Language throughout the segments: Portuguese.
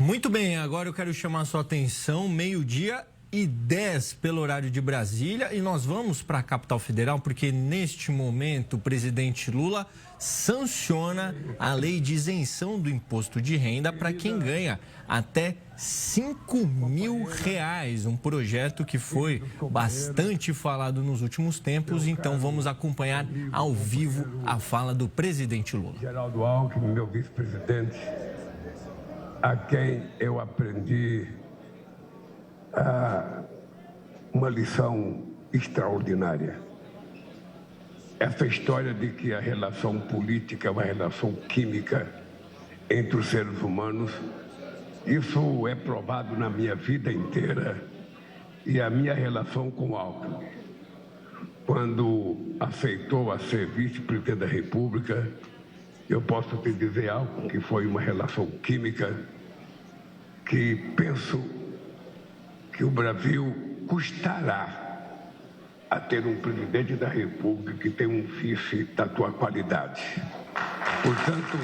Muito bem, agora eu quero chamar a sua atenção, 12h10 pelo horário de Brasília, e nós vamos para a capital federal porque neste momento o presidente Lula sanciona a lei de isenção do imposto de renda para quem ganha até R$5.000, um projeto que foi bastante falado nos últimos tempos, então vamos acompanhar ao vivo a fala do presidente Lula. Geraldo Alckmin, meu vice-presidente, a quem eu aprendi uma lição extraordinária. Essa história de que a relação política é uma relação química entre os seres humanos, isso é provado na minha vida inteira e a minha relação com Alckmin. Quando aceitou a ser vice-presidente da República, eu posso te dizer algo que foi uma relação química que penso que o Brasil custará a ter um presidente da República que tem um vice da tua qualidade. Portanto,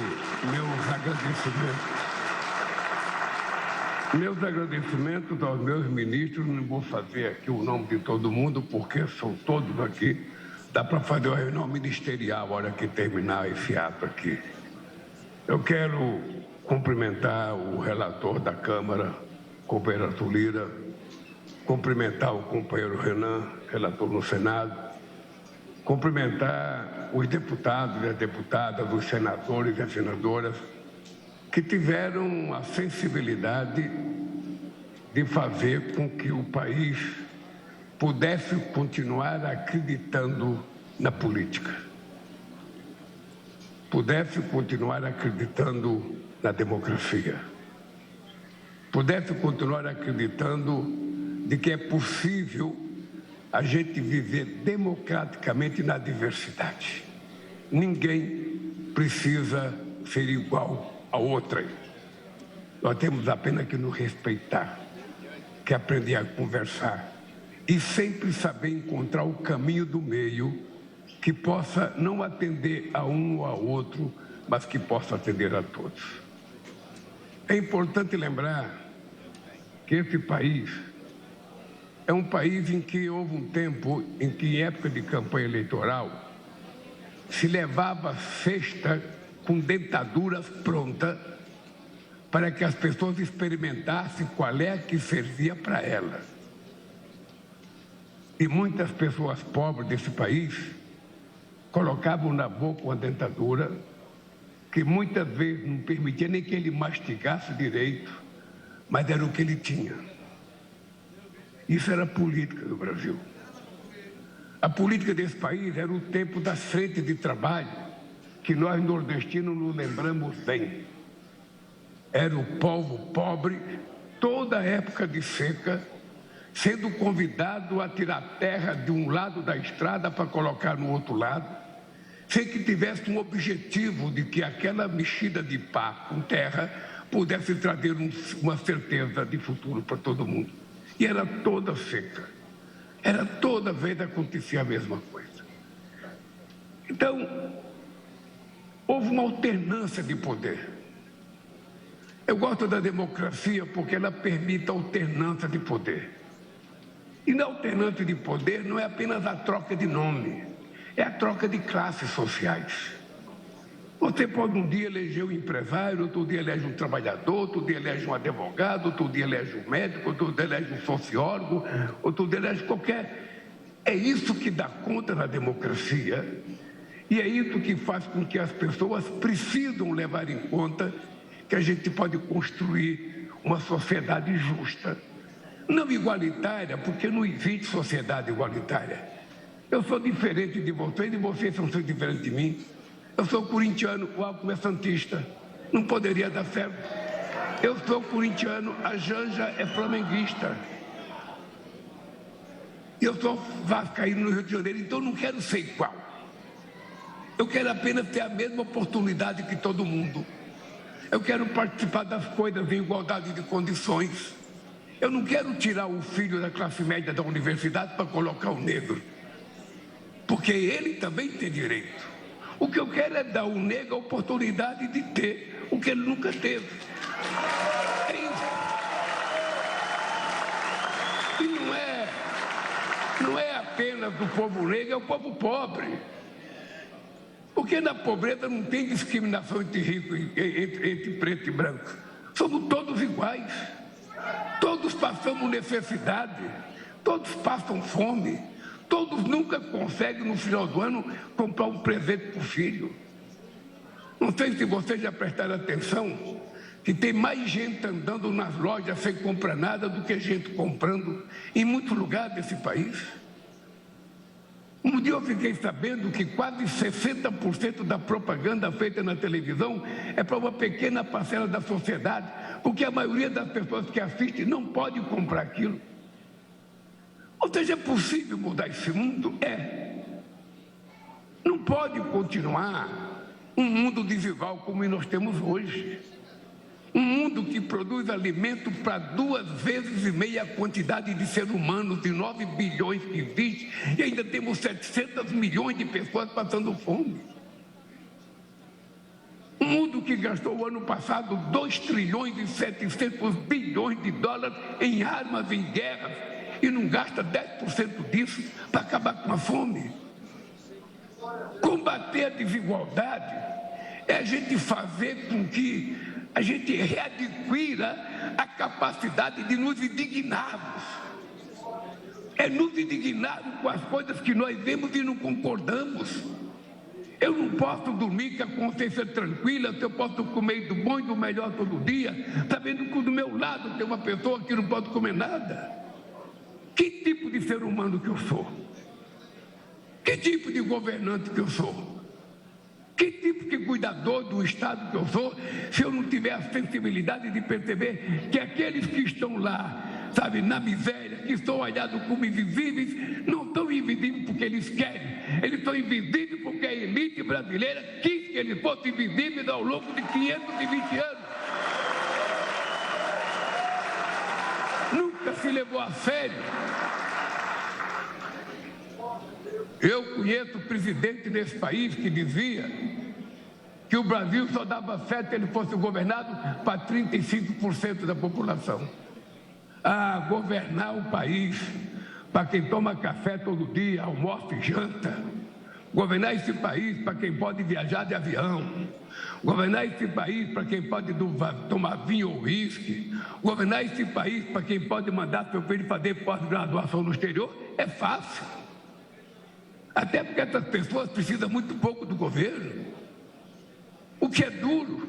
meus agradecimentos aos meus ministros, não vou fazer aqui o nome de todo mundo, porque são todos aqui. Dá para fazer uma reunião ministerial, a hora que terminar esse ato aqui. Eu quero cumprimentar o relator da Câmara, companheiro Arthur Lira, cumprimentar o companheiro Renan, relator no Senado, cumprimentar os deputados e as deputadas, os senadores e as senadoras, que tiveram a sensibilidade de fazer com que o país pudesse continuar acreditando na política, pudesse continuar acreditando na democracia, pudesse continuar acreditando de que é possível a gente viver democraticamente na diversidade. Ninguém precisa ser igual a outrem. Nós temos apenas que nos respeitar, que aprender a conversar e sempre saber encontrar o caminho do meio que possa não atender a um ou a outro, mas que possa atender a todos. É importante lembrar que esse país é um país em que houve um tempo em que, em época de campanha eleitoral, se levava cesta com dentaduras prontas para que as pessoas experimentassem qual é que servia para elas. E muitas pessoas pobres desse país colocavam na boca uma dentadura que muitas vezes não permitia nem que ele mastigasse direito, mas era o que ele tinha. Isso era a política do Brasil. A política desse país era o tempo das frentes de trabalho, que nós nordestinos nos lembramos bem. Era o povo pobre, toda a época de seca, sendo convidado a tirar terra de um lado da estrada para colocar no outro lado, sem que tivesse um objetivo de que aquela mexida de pá com terra pudesse trazer uma certeza de futuro para todo mundo. E era toda seca. Era toda vez acontecia a mesma coisa. Então, houve uma alternância de poder. Eu gosto da democracia porque ela permite a alternância de poder. E na alternância de poder não é apenas a troca de nome, é a troca de classes sociais. Você pode um dia eleger um empresário, outro dia elege um trabalhador, outro dia elege um advogado, outro dia elege um médico, outro dia elege um sociólogo, outro dia elege qualquer... É isso que dá conta na democracia e é isso que faz com que as pessoas precisam levar em conta que a gente pode construir uma sociedade justa. Não igualitária, porque não existe sociedade igualitária. Eu sou diferente de vocês e vocês são diferentes de mim. Eu sou corintiano, o Alckmin é santista. Não poderia dar certo. Eu sou corintiano, a Janja é flamenguista. Eu sou vascaíno no Rio de Janeiro, então eu não quero ser igual. Eu quero apenas ter a mesma oportunidade que todo mundo. Eu quero participar das coisas em igualdade de condições. Eu não quero tirar o filho da classe média da universidade para colocar o negro, porque ele também tem direito. O que eu quero é dar ao negro a oportunidade de ter o que ele nunca teve. É isso. não é apenas do povo negro, é o povo pobre. Porque na pobreza não tem discriminação entre rico, entre preto e branco. Somos todos iguais. Todos passamos necessidade. Todos passam fome. Todos nunca conseguem, no final do ano, comprar um presente para o filho. Não sei se vocês já prestaram atenção que tem mais gente andando nas lojas sem comprar nada do que gente comprando em muitos lugares desse país. Um dia eu fiquei sabendo que quase 60% da propaganda feita na televisão é para uma pequena parcela da sociedade, porque a maioria das pessoas que assistem não pode comprar aquilo. Ou seja, é possível mudar esse mundo? É. Não pode continuar um mundo desigual como nós temos hoje. Um mundo que produz alimento para 2,5 vezes a quantidade de seres humanos, de 9 bilhões que existe, e ainda temos 700 milhões de pessoas passando fome. Um mundo que gastou o ano passado 2 trilhões e 700 bilhões de dólares em armas, em guerras, e não gasta 10% disso para acabar com a fome. Combater a desigualdade é a gente fazer com que a gente readquira a capacidade de nos indignarmos. É nos indignarmos com as coisas que nós vemos e não concordamos. Eu não posso dormir com a consciência tranquila se eu posso comer do bom e do melhor todo dia, sabendo que do meu lado tem uma pessoa que não pode comer nada. Que tipo de ser humano que eu sou? Que tipo de governante que eu sou? Que tipo de cuidador do Estado que eu sou, se eu não tiver a sensibilidade de perceber que aqueles que estão lá, sabe, na miséria, que estão olhados como invisíveis, não estão invisíveis porque eles querem, eles estão invisíveis porque a elite brasileira quis que eles fossem invisíveis ao longo de 520 anos. Nunca se levou a sério. Eu conheço o presidente desse país que dizia que o Brasil só dava certo se ele fosse governado para 35% da população. Ah, governar o país para quem toma café todo dia, almoça e janta. Governar esse país para quem pode viajar de avião. Governar esse país para quem pode tomar vinho ou uísque. Governar esse país para quem pode mandar seu filho fazer pós-graduação no exterior é fácil. Até porque essas pessoas precisam muito pouco do governo. O que é duro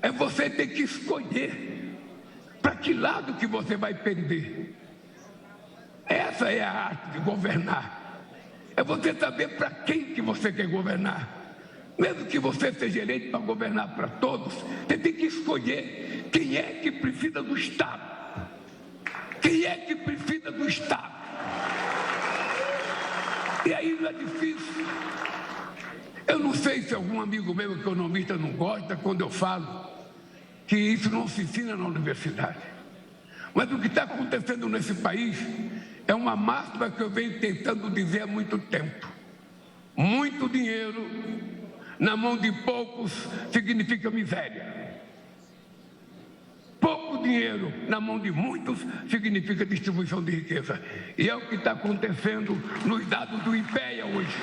é você ter que escolher para que lado que você vai pender. Essa é a arte de governar. É você saber para quem que você quer governar. Mesmo que você seja eleito para governar para todos, você tem que escolher quem é que precisa do Estado. Quem é que precisa do Estado? E aí não é difícil. Eu não sei se algum amigo meu economista não gosta quando eu falo que isso não se ensina na universidade. Mas o que está acontecendo nesse país é uma máxima que eu venho tentando dizer há muito tempo. Muito dinheiro na mão de poucos significa miséria. Pouco dinheiro na mão de muitos significa distribuição de riqueza. E é o que está acontecendo nos dados do IPEA hoje.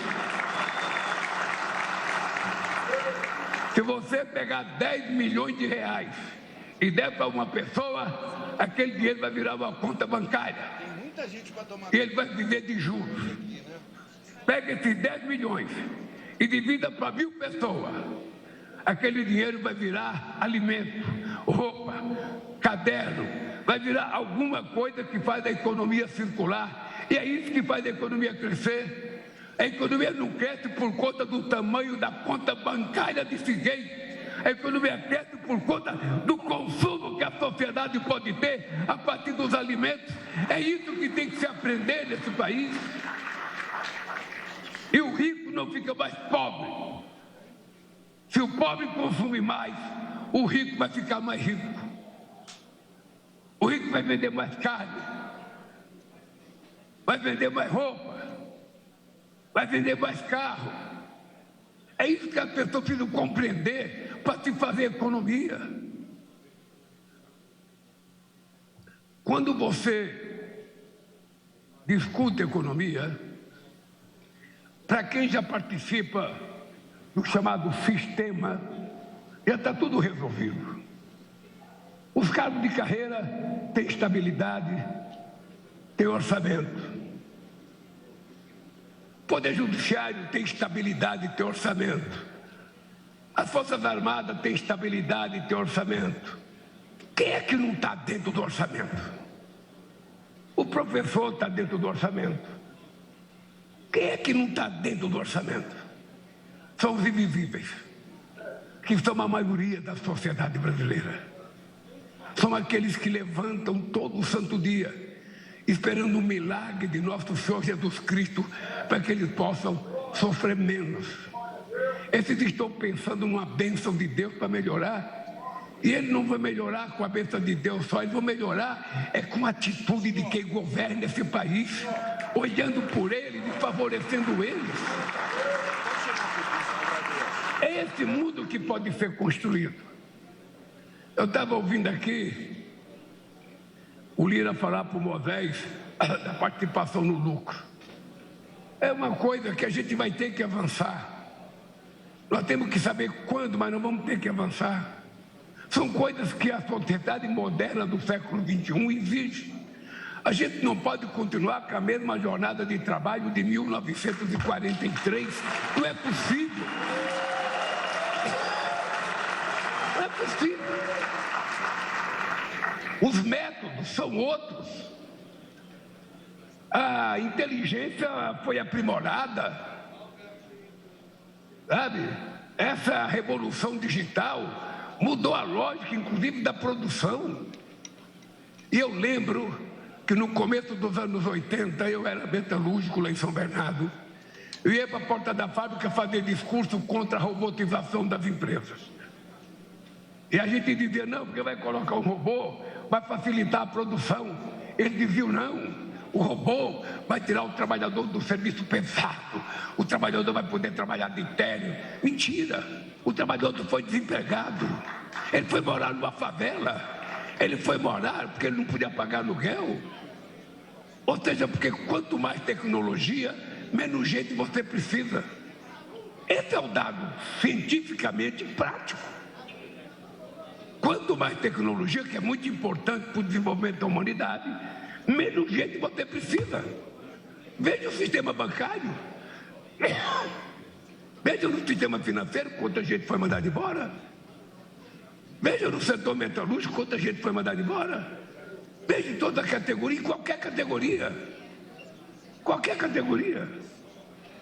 Se você pegar 10 milhões de reais e der para uma pessoa, aquele dinheiro vai virar uma conta bancária. E ele vai viver de juros. Pega esses 10 milhões e divida para 1.000 pessoas. Aquele dinheiro vai virar alimento, roupa, caderno, vai virar alguma coisa que faz a economia circular. E é isso que faz a economia crescer. A economia não cresce por conta do tamanho da conta bancária desse jeito. A economia cresce por conta do consumo que a sociedade pode ter a partir dos alimentos. É isso que tem que se aprender nesse país. E o rico não fica mais pobre. Se o pobre consumir mais, o rico vai ficar mais rico. O rico vai vender mais carne, vai vender mais roupa, vai vender mais carro. É isso que as pessoas precisam compreender para se fazer economia. Quando você discute economia, para quem já participa do chamado sistema, já está tudo resolvido. Os cargos de carreira têm estabilidade, têm orçamento. O Poder Judiciário tem estabilidade e tem orçamento. As Forças Armadas têm estabilidade e têm orçamento. Quem é que não está dentro do orçamento? O professor está dentro do orçamento. Quem é que não está dentro do orçamento? São os invisíveis, que são a maioria da sociedade brasileira. São aqueles que levantam todo o santo dia, esperando o milagre de nosso Senhor Jesus Cristo, para que eles possam sofrer menos. Esses estão pensando numa bênção de Deus para melhorar, e ele não vai melhorar com a bênção de Deus só, eles vão melhorar com a atitude de quem governa esse país, olhando por eles e favorecendo eles. É esse mundo que pode ser construído. Eu estava ouvindo aqui o Lira falar para o Moisés da participação no lucro. É uma coisa que a gente vai ter que avançar. Nós temos que saber quando, mas nós vamos ter que avançar. São coisas que a sociedade moderna do século XXI exige. A gente não pode continuar com a mesma jornada de trabalho de 1943. Não é possível. Não é possível. Os métodos são outros. A inteligência foi aprimorada, sabe? Essa revolução digital mudou a lógica, inclusive, da produção. E eu lembro que no começo dos anos 80, eu era metalúrgico lá em São Bernardo. Eu ia para a porta da fábrica fazer discurso contra a robotização das empresas. E a gente dizia, não, porque vai colocar um robô, vai facilitar a produção. Eles diziam, não, o robô vai tirar o trabalhador do serviço pesado, o trabalhador vai poder trabalhar de térreo. Mentira, o trabalhador foi desempregado, ele foi morar numa favela, ele foi morar porque ele não podia pagar aluguel. Ou seja, porque quanto mais tecnologia, menos gente você precisa. Esse é o dado cientificamente prático. Quanto mais tecnologia, que é muito importante para o desenvolvimento da humanidade, menos gente você precisa. Veja o sistema bancário. Veja no sistema financeiro quanta gente foi mandada embora. Veja no setor metalúrgico quanta gente foi mandada embora. Veja em toda a categoria, em qualquer categoria. Qualquer categoria.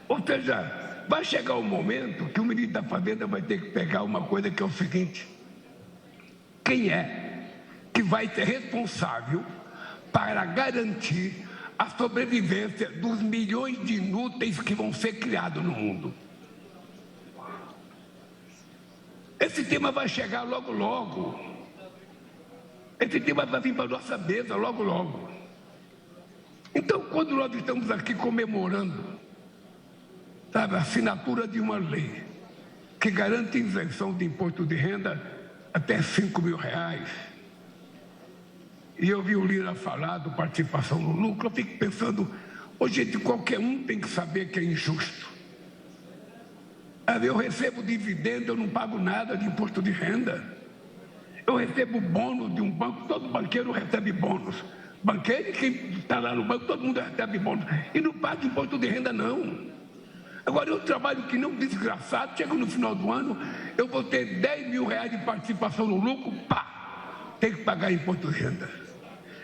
Ou seja, vai chegar um momento que o ministro da Fazenda vai ter que pegar uma coisa que é o seguinte: quem é que vai ser responsável para garantir a sobrevivência dos milhões de inúteis que vão ser criados no mundo? Esse tema vai chegar logo, logo. Esse tema vai vir para a nossa mesa logo, logo. Então, quando nós estamos aqui comemorando, sabe, a assinatura de uma lei que garante isenção de imposto de renda até R$5.000, e eu vi o Lira falar de participação no lucro, eu fico pensando, gente, qualquer um tem que saber que é injusto. Eu recebo dividendo, eu não pago nada de imposto de renda. Eu recebo bônus de um banco, todo banqueiro recebe bônus. Banqueiro e quem está lá no banco, todo mundo recebe bônus. E não paga imposto de renda, não. Agora, eu trabalho que nem um desgraçado, chega no final do ano, eu vou ter R$10.000 de participação no lucro, pá, tem que pagar imposto de renda.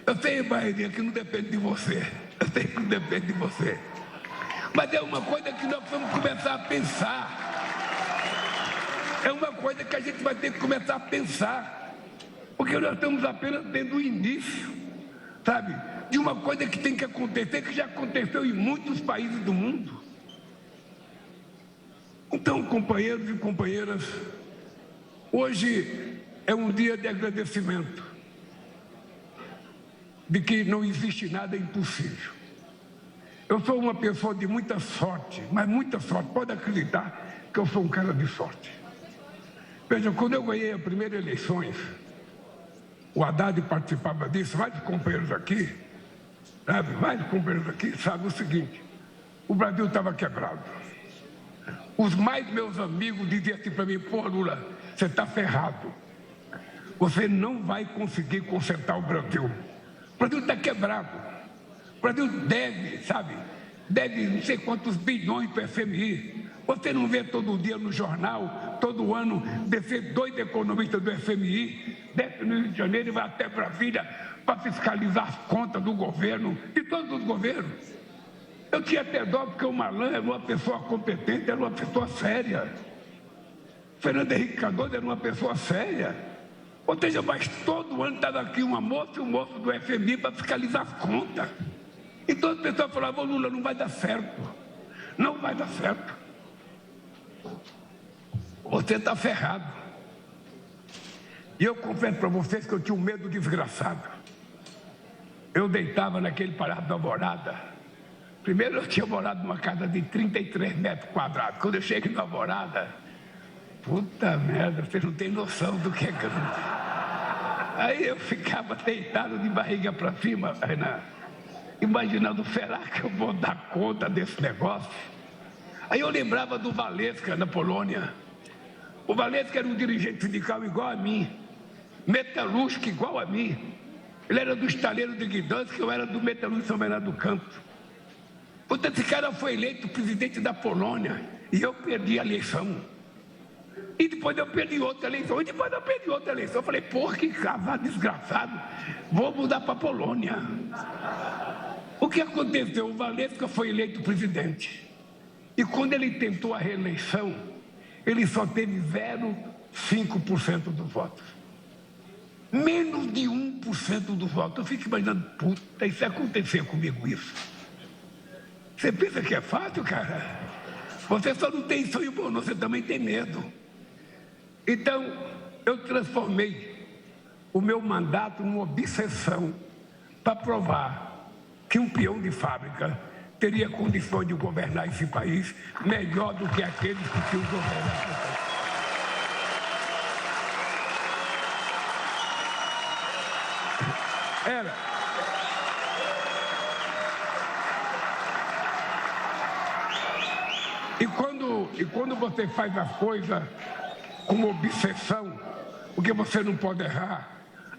Eu sei, Barreirinha, que não depende de você. Eu sei que não depende de você. Mas é uma coisa que nós vamos começar a pensar. É uma coisa que a gente vai ter que começar a pensar. Porque nós estamos apenas tendo o início, sabe, de uma coisa que tem que acontecer, que já aconteceu em muitos países do mundo. Então, companheiros e companheiras, hoje é um dia de agradecimento, de que não existe nada impossível. Eu sou uma pessoa de muita sorte, mas muita sorte, pode acreditar que eu sou um cara de sorte. Veja, quando eu ganhei as primeiras eleições, o Haddad participava disso, vários companheiros aqui, sabe, mais companheiros aqui, sabe o seguinte, o Brasil estava quebrado. Os mais meus amigos diziam assim para mim, pô, Lula, você está ferrado. Você não vai conseguir consertar o Brasil. O Brasil está quebrado. O Brasil deve, sabe, deve não sei quantos bilhões para o FMI. Você não vê todo dia no jornal, todo ano, descer 2 economistas do FMI, desce no Rio de Janeiro e vai até Brasília para fiscalizar as contas do governo, de todos os governos. Eu tinha até dó porque o Malan era uma pessoa competente, era uma pessoa séria. Fernando Henrique Cardoso era uma pessoa séria. Ou seja, mas todo ano estava aqui uma moça e um moço do FMI para fiscalizar as contas. Então as pessoas falavam, Lula, não vai dar certo. Não vai dar certo. Você está ferrado. E eu confesso para vocês que eu tinha um medo desgraçado. Eu deitava naquele Palácio da Alvorada. Primeiro eu tinha morado numa casa de 33 metros quadrados. Quando eu cheguei na Alvorada, puta merda, vocês não têm noção do que é grande. Aí eu ficava deitado de barriga para cima, Renan, imaginando, será que eu vou dar conta desse negócio? Aí eu lembrava do Valesca, na Polônia. O Valesca era um dirigente sindical igual a mim, metalúrgico igual a mim. Ele era do estaleiro de Gdansk, eu era do metalúrgico São Bernardo do Campo. Portanto, esse cara foi eleito presidente da Polônia e eu perdi a eleição. E depois eu perdi outra eleição, e depois eu perdi outra eleição. Eu falei, porra, que cavalo desgraçado, vou mudar para a Polônia. O que aconteceu? O Valesca foi eleito presidente. E quando ele tentou a reeleição, ele só teve 0,5% dos votos. Menos de 1% dos votos. Eu fico imaginando, puta, isso acontecer comigo isso. Você pensa que é fácil, cara? Você só não tem sonho bom, você também tem medo. Então, eu transformei o meu mandato numa obsessão para provar que um peão de fábrica teria condições de governar esse país melhor do que aqueles que tinham governado. Era. E quando você faz as coisas com obsessão, porque você não pode errar,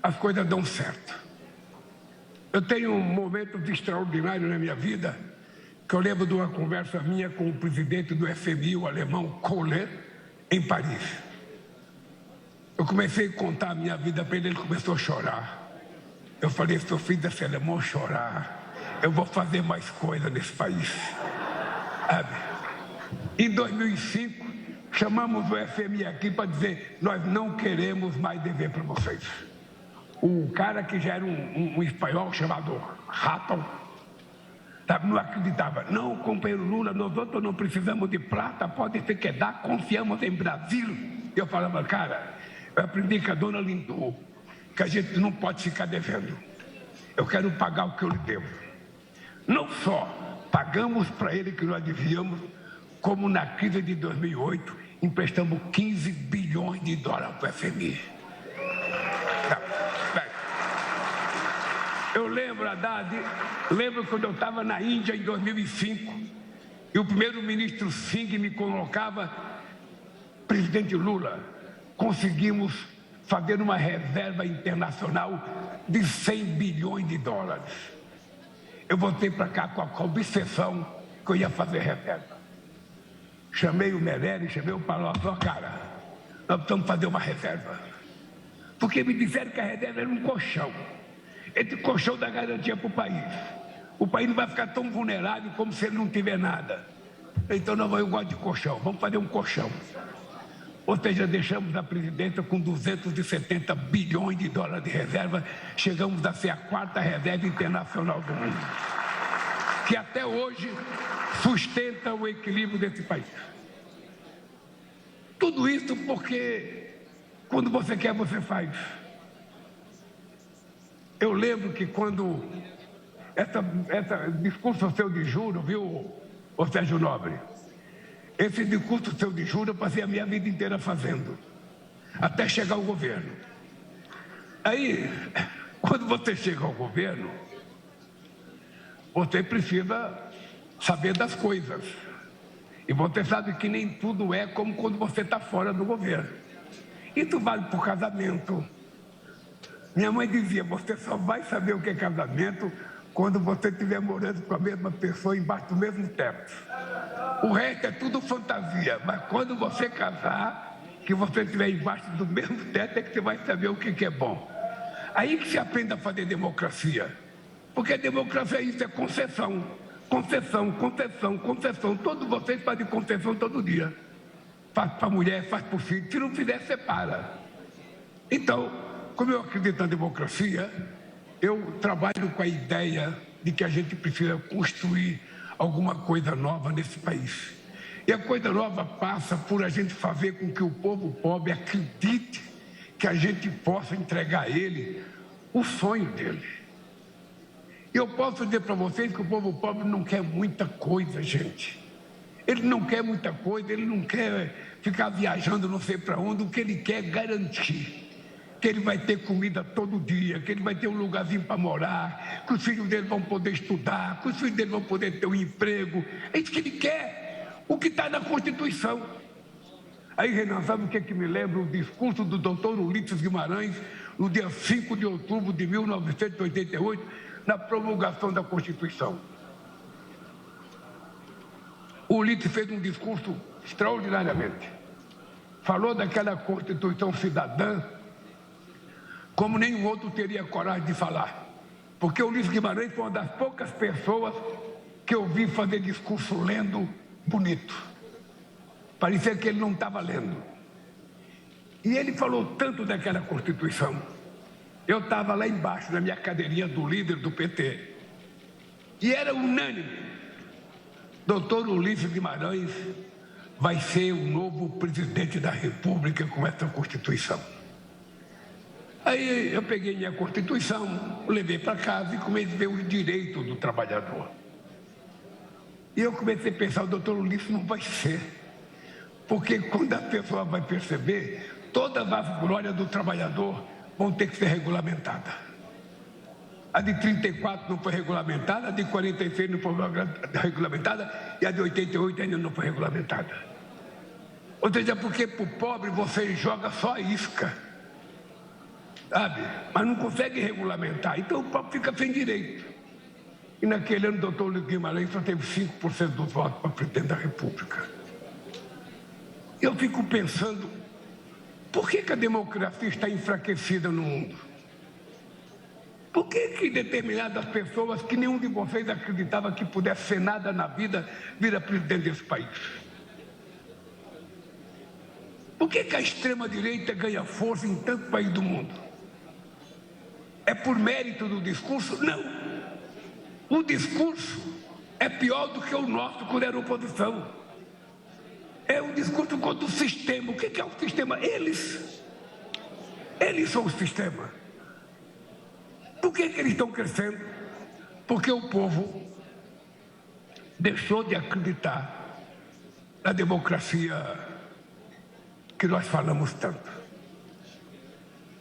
as coisas dão certo. Eu tenho momentos extraordinários na minha vida, que eu lembro de uma conversa minha com o presidente do FMI, o alemão Kohler, em Paris. Eu comecei a contar a minha vida para ele, ele começou a chorar. Eu falei, se eu fiz esse alemão chorar, eu vou fazer mais coisa nesse país. Sabe? Em 2005, chamamos o FMI aqui para dizer, nós não queremos mais dever para vocês. O cara que já era um espanhol chamado Ratton, não acreditava. Não, companheiro Lula, nós outros não precisamos de prata, pode ser que dá, confiamos em Brasil. Eu falava, cara, eu aprendi com a dona Lindu, que a gente não pode ficar devendo. Eu quero pagar o que eu lhe devo. Não só pagamos para ele que nós devíamos, como na crise de 2008, emprestamos 15 bilhões de dólares para o FMI. Eu lembro, Haddad, lembro quando eu estava na Índia em 2005, e o primeiro-ministro Singh me colocava, presidente Lula, conseguimos fazer uma reserva internacional de 100 bilhões de dólares. Eu voltei para cá com a obsessão que eu ia fazer reserva. Chamei o Meirelles, chamei o Palocci, cara, nós precisamos fazer uma reserva. Porque me disseram que a reserva era um colchão. Esse colchão dá garantia para o país. O país não vai ficar tão vulnerável como se ele não tiver nada. Então, eu gosto de colchão, vamos fazer um colchão. Ou seja, deixamos a presidência com 270 bilhões de dólares de reserva, chegamos a ser a 4ª reserva internacional do mundo, que até hoje sustenta o equilíbrio desse país. Tudo isso porque quando você quer, você faz. Eu lembro que quando esse discurso seu de juro, viu, ô Sérgio Nobre? Esse discurso seu de juro eu passei a minha vida inteira fazendo, até chegar ao governo. Aí, quando você chega ao governo, você precisa saber das coisas. E você sabe que nem tudo é como quando você está fora do governo. Isso vale para o casamento. Minha mãe dizia, você só vai saber o que é casamento quando você estiver morando com a mesma pessoa embaixo do mesmo teto. O resto é tudo fantasia, mas quando você casar, que você estiver embaixo do mesmo teto, é que você vai saber o que é bom. Aí que se aprende a fazer democracia. Porque democracia é isso, é concessão. Concessão, concessão, concessão. Todos vocês fazem concessão todo dia. Faz para a mulher, faz para o filho. Se não fizer, separa. Então, como eu acredito na democracia, eu trabalho com a ideia de que a gente precisa construir alguma coisa nova nesse país. E a coisa nova passa por a gente fazer com que o povo pobre acredite que a gente possa entregar a ele o sonho dele. E eu posso dizer para vocês que o povo pobre não quer muita coisa, gente. Ele não quer muita coisa, ele não quer ficar viajando não sei para onde. O que ele quer é garantir que ele vai ter comida todo dia, que ele vai ter um lugarzinho para morar, que os filhos dele vão poder estudar, que os filhos dele vão poder ter um emprego. É isso que ele quer, o que está na Constituição. Aí, Renan, sabe o que me lembra? O discurso do doutor Ulisses Guimarães, no dia 5 de outubro de 1988, na promulgação da Constituição. O Ulisses fez um discurso extraordinariamente. Falou daquela Constituição cidadã, como nenhum outro teria coragem de falar. Porque o Ulisses Guimarães foi uma das poucas pessoas que eu vi fazer discurso lendo bonito. Parecia que ele não estava lendo. E ele falou tanto daquela Constituição. Eu estava lá embaixo, na minha cadeirinha do líder do PT. E era unânime. Doutor Ulisses Guimarães vai ser o novo presidente da República com essa Constituição. Aí eu peguei minha Constituição, levei para casa e comecei a ver os direitos do trabalhador. E eu comecei a pensar, o doutor Ulisses não vai ser. Porque quando a pessoa vai perceber, todas as glórias do trabalhador vão ter que ser regulamentadas. A de 34 não foi regulamentada, a de 46 não foi regulamentada e a de 88 ainda não foi regulamentada. Ou seja, porque para o pobre você joga só a isca, sabe? Mas não consegue regulamentar, então o pobre fica sem direito. E naquele ano o doutor Ulisses Guimarães só teve 5% dos votos para presidente da República. Eu fico pensando, por que a democracia está enfraquecida no mundo? Por que determinadas pessoas, que nenhum de vocês acreditava que pudesse ser nada na vida, vira presidente desse país? Por que a extrema-direita ganha força em tanto país do mundo? É por mérito do discurso? Não. O discurso é pior do que o nosso quando era oposição. É um discurso contra o sistema. O que é o sistema? Eles são o sistema. Por que eles estão crescendo? Porque o povo deixou de acreditar na democracia que nós falamos tanto.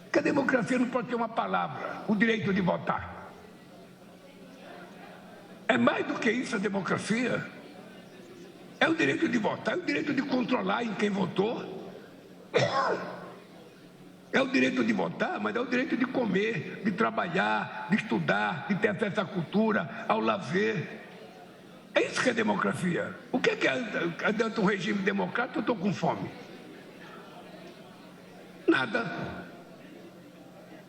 Porque a democracia não pode ter uma palavra, o direito de votar. É mais do que isso a democracia. É o direito de votar, é o direito de controlar em quem votou. É o direito de votar, mas é o direito de comer, de trabalhar, de estudar, de ter acesso à cultura, ao lazer. É isso que é democracia. O que é dentro de um regime democrático? Eu estou com fome. Nada.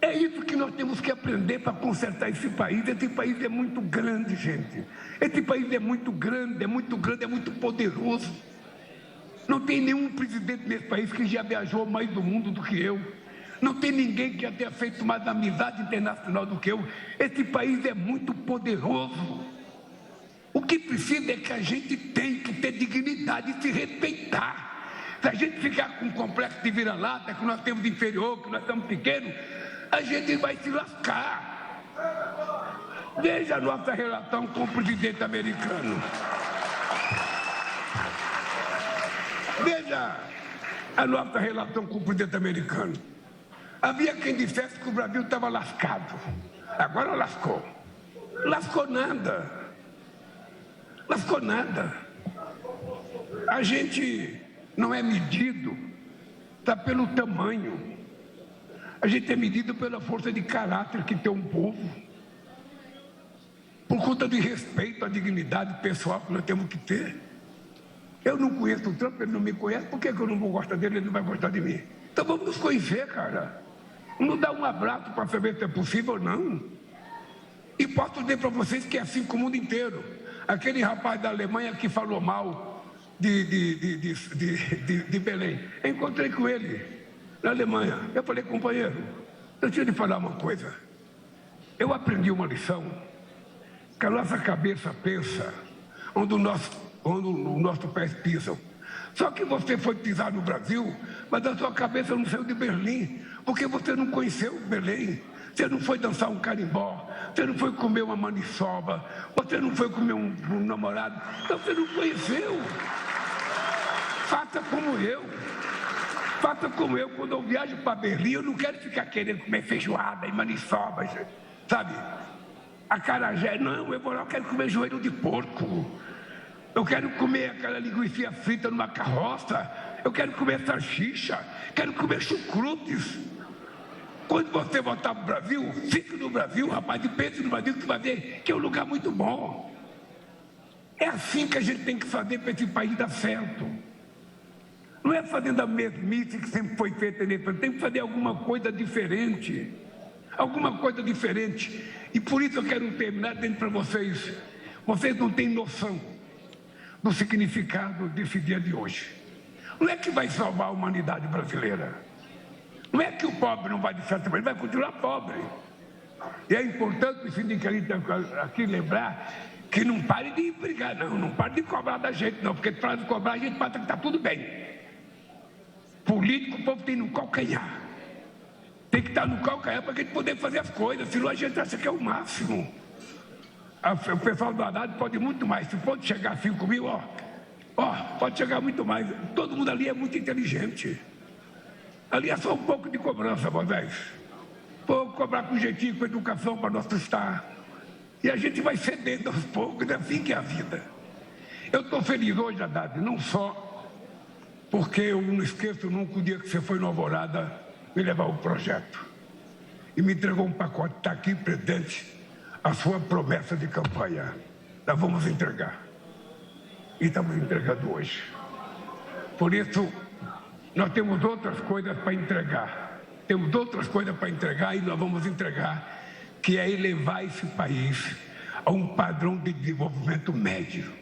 É isso que nós temos que aprender para consertar esse país. Esse país é muito grande, gente. Esse país é muito grande, é muito grande, é muito poderoso. Não tem nenhum presidente nesse país que já viajou mais do mundo do que eu. Não tem ninguém que já tenha feito mais amizade internacional do que eu. Esse país é muito poderoso. O que precisa é que a gente tem que ter dignidade e se respeitar. Se a gente ficar com um complexo de vira-lata, que nós temos inferior, que nós estamos pequenos, a gente vai se lascar. Veja a nossa relação com o presidente americano. Veja a nossa relação com o presidente americano. Havia quem dissesse que o Brasil estava lascado. Agora lascou. Lascou nada. Não ficou nada. A gente não é medido, tá, pelo tamanho. A gente é medido pela força de caráter que tem um povo. Por conta de respeito à dignidade pessoal que nós temos que ter. Eu não conheço o Trump, ele não me conhece, por que eu não vou gostar dele, ele não vai gostar de mim? Então vamos nos conhecer, cara. Vamos dar um abraço para saber se é possível ou não. E posso dizer para vocês que é assim com o mundo inteiro. Aquele rapaz da Alemanha que falou mal de Belém, eu encontrei com ele na Alemanha. Eu falei, companheiro, deixa eu lhe falar uma coisa. Eu aprendi uma lição, que a nossa cabeça pensa onde o nosso pés pisam. Só que você foi pisar no Brasil, mas a sua cabeça não saiu de Berlim, porque você não conheceu Belém. Você não foi dançar um carimbó, você não foi comer uma maniçoba, você não foi comer um namorado, então você não conheceu. Faça como eu. Faça como eu. Quando eu viajo para Berlim, eu não quero ficar querendo comer feijoada e maniçoba, sabe? Acarajé, não, eu vou lá, eu quero comer joelho de porco. Eu quero comer aquela linguiça frita numa carroça. Eu quero comer salsicha. Quero comer chucrutes. Quando você voltar para o Brasil, fique no Brasil, rapaz, e pense no Brasil que você vai ver que é um lugar muito bom. É assim que a gente tem que fazer para esse país dar certo. Não é fazendo a mesmice que sempre foi feita nele, tem que fazer alguma coisa diferente. Alguma coisa diferente. E por isso eu quero terminar dizendo para vocês, vocês não têm noção do significado desse dia de hoje. Não é que vai salvar a humanidade brasileira. Não é que o pobre não vai de certa maneira, ele vai continuar pobre. E é importante o sindicalista aqui lembrar que não pare de brigar, não pare de cobrar da gente, não, porque para de cobrar a gente passa que está tudo bem. Político, o povo tem no calcanhar. Tem que estar no calcanhar para a gente poder fazer as coisas, senão a gente acha que é o máximo. O pessoal do Haddad pode muito mais, se pode chegar a 5 mil, pode chegar muito mais. Todo mundo ali é muito inteligente. Ali é só um pouco de cobrança, Moisés. Vou cobrar com jeitinho, com educação para nós estar. E a gente vai cedendo aos poucos, é assim que é a vida. Eu estou feliz hoje, Haddad, não só porque eu não esqueço nunca o dia que você foi no Alvorada me levar o projeto. E me entregou um pacote, está aqui, presidente, a sua promessa de campanha. Nós vamos entregar. E estamos entregando hoje. Por isso, nós temos outras coisas para entregar. Temos outras coisas para entregar e nós vamos entregar, que é elevar esse país a um padrão de desenvolvimento médio.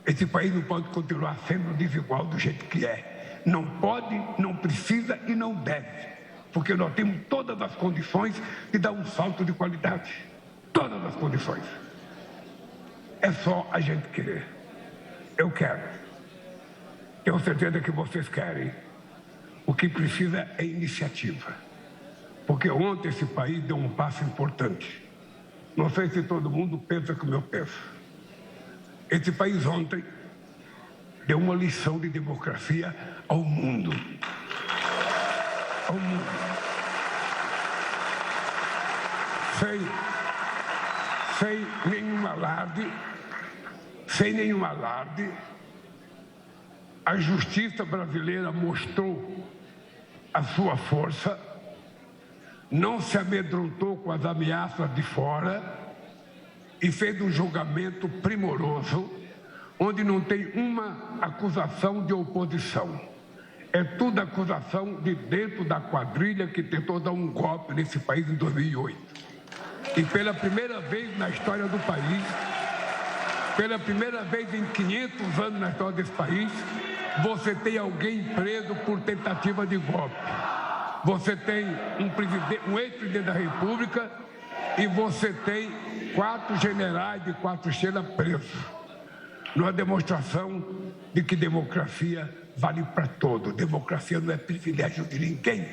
Esse país não pode continuar sendo desigual do jeito que é. Não pode, não precisa e não deve. Porque nós temos todas as condições de dar um salto de qualidade. Todas as condições. É só a gente querer. Eu quero. Tenho certeza que vocês querem. O que precisa é iniciativa. Porque ontem esse país deu um passo importante. Não sei se todo mundo pensa como eu penso. Esse país ontem deu uma lição de democracia ao mundo. Ao mundo. Sem nenhum alarde, a justiça brasileira mostrou a sua força, não se amedrontou com as ameaças de fora e fez um julgamento primoroso, onde não tem uma acusação de oposição. É tudo acusação de dentro da quadrilha que tentou dar um golpe nesse país em 2008. E pela primeira vez na história do país, pela primeira vez em 500 anos na história desse país, você tem alguém preso por tentativa de golpe. Você tem um ex-presidente da República e você tem 4 generais de 4 estrelas presos. Numa demonstração de que democracia vale para todos. Democracia não é privilégio de ninguém.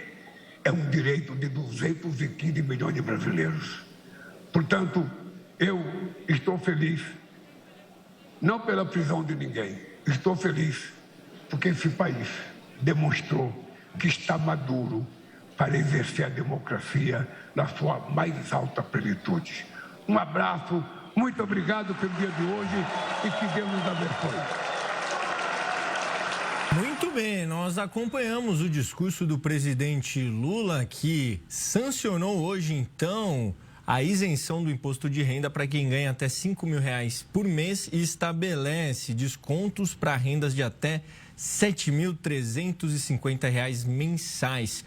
É um direito de 215 milhões de brasileiros. Portanto, eu estou feliz, não pela prisão de ninguém, estou feliz porque esse país demonstrou que está maduro para exercer a democracia na sua mais alta plenitude. Um abraço Muito obrigado pelo dia de hoje e que Deus nos abençoe. Muito bem, nós acompanhamos o discurso do presidente Lula, que sancionou hoje, então, a isenção do imposto de renda para quem ganha até R$5.000 por mês e estabelece descontos para rendas de até R$7.350 mensais.